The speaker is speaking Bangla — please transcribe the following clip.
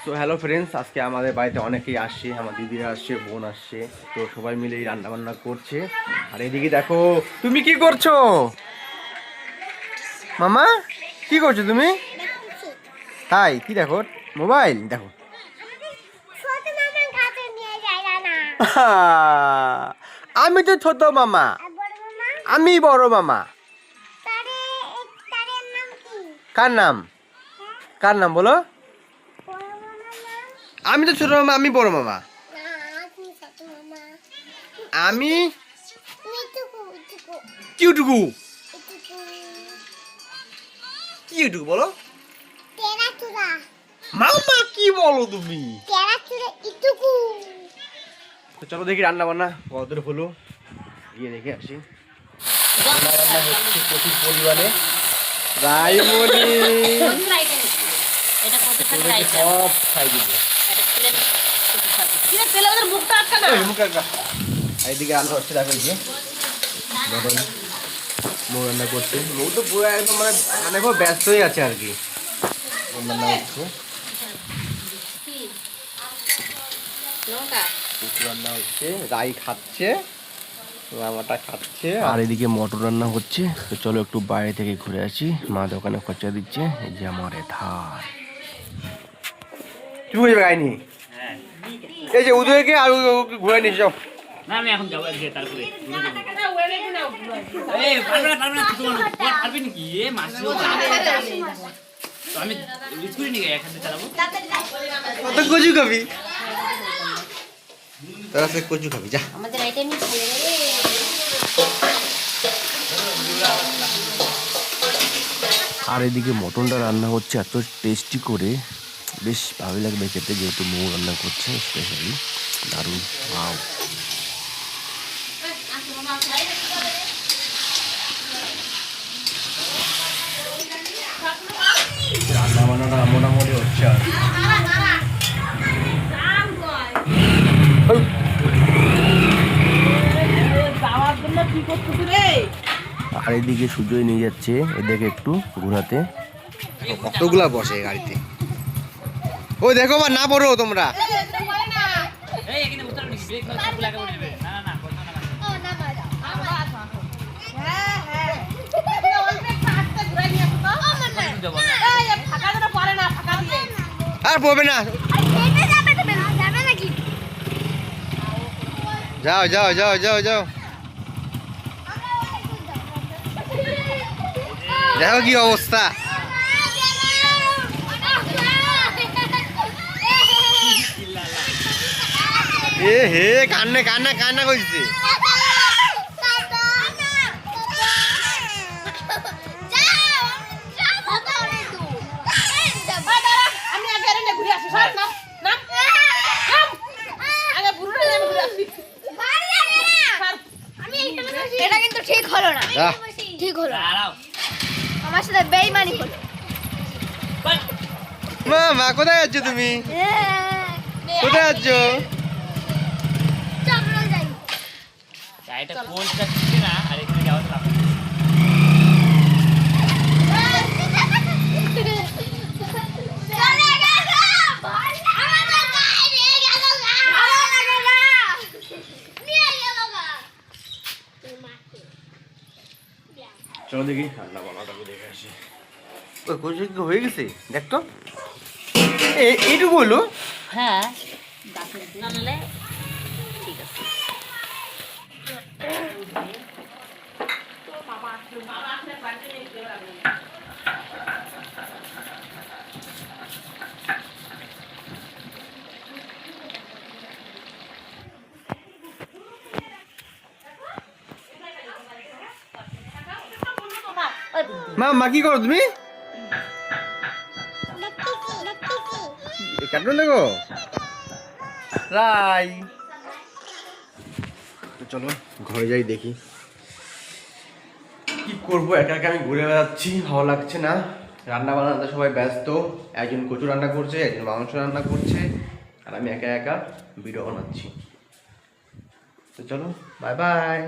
সো হ্যালো ফ্রেন্ডস, আজকে আমাদের বাড়িতে অনেকেই আসছে, আমার দিদিরা আসছে, বোন আসছে। তো সবাই মিলেই রান্না বান্না করছে। আর এদিকে দেখো, তুমি কি করছো মামা? কি করছো তুমি? তাই কি দেখো? মোবাইল দেখো। আমি তো ছোট মামা, আমি বড় মামা। কার নাম? কার নাম বলো? আমি তো ছোট মামা, আমি বড় মামা। আমি কিউটুকু। কিউটুকু বলো। মামা কি বলো তুমি? তো চলো দেখি রান্না বান্না কতদূর হলো, গিয়ে দেখে আসি। রান্না বান্না হচ্ছে প্রচুর পরিমাণে। রাইমনি সব খাই দিব। এইদিকে রান্না হচ্ছে, দেখো এই যে মৌ রান্না করছে। মৌ তো পুরো একদম মানে খুব ব্যস্ত হয়ে আছে আর কি। রান্না হচ্ছে, রান্না হচ্ছে, রাই খাচ্ছে, মামাটা খাচ্ছে, আর এদিকে মটর রান্না হচ্ছে। তো চলো একটু বাইরে থেকে ঘুরে আসি। মা দোকানে খরচা দিচ্ছে। এই যে আমার ধার কি বুঝবে গাইনি। এই যে উদয়কে আর ঘুরে নিস যাও। না আমি এখন যাবো একদিকে, তারপরে এই পারবে না কিছু পারবে নাকি? এ মাসি তো আমি স্কুটি নিয়ে এখান থেকে চালাবো। কত কচু খাবি? তোরা সে কচু খাবি যা। আমাদের আইটেমই ভালো রে। আর এদিকে মটনটা রান্না হচ্ছে এত টেস্টি করে, বেশ ভালো লাগবে খেতে, যেহেতু মৌ রান্না করছে স্পেশালি। দারুণ। ওয়াও। রান্না বান্নাটা মোটামুটি হচ্ছে। আর এদিকে সুজয় নিয়ে যাচ্ছে এদিকে একটু ঘোরাতে। কতগুলা বসে গাড়িতে। ও দেখো বা না পড়ো তোমরা। এই এখানে উত্তর নাকি ব্রেক না সব লাগা পড়ে যাবে। না না না কথা না। ও না মারা। হ্যাঁ হ্যাঁ। অল্পে কাটতে ঘুরাই নিয়ে আসো তো। ও মনে। এই ফাঁকা দিলে পড়ে না, ফাঁকা দিয়ে। আর পড়বে না। আর খেতে যাবে তো যাবে নাকি? যাও যাও যাও যাও যাও। দেখো কি অবস্থা। এ হে কান্না কান্না কান্না করছে। এটা কিন্তু ঠিক হলো না। ঠিক হলো না। আমার সাথে বেইমানি হলো। মা কোথায় যাচ্ছ তুমি? কোথায় যাচ্ছ? চলো যাই। এটা কোলটা ছিল না, আর এখানে যাওয়া যাবে। চলে গেল। আমাদের গায়ে নিয়ে গেল গা। ভালো লাগে না। নিয়ে গেল গা। চলো দেখি রান্না বান্নাটা দেখে আসি। ওই কচু কি হয়ে গেছে দেখ তো। এইটুকু হলো? হ্যাঁ না নালে ঠিক আছে। মা কি করো তুমি? কার্টুন দেখো? রাই চলো ঘরে যাই দেখি কি করবো। একা একা আমি ঘুরে বেড়াচ্ছি, ভালো লাগছে না। রান্না বান্নাতে সবাই ব্যস্ত। একজন কচু রান্না করছে, একজন মাংস রান্না করছে, আর আমি একা একা ভিডিও বানাচ্ছি। তো চলো বাই বাই।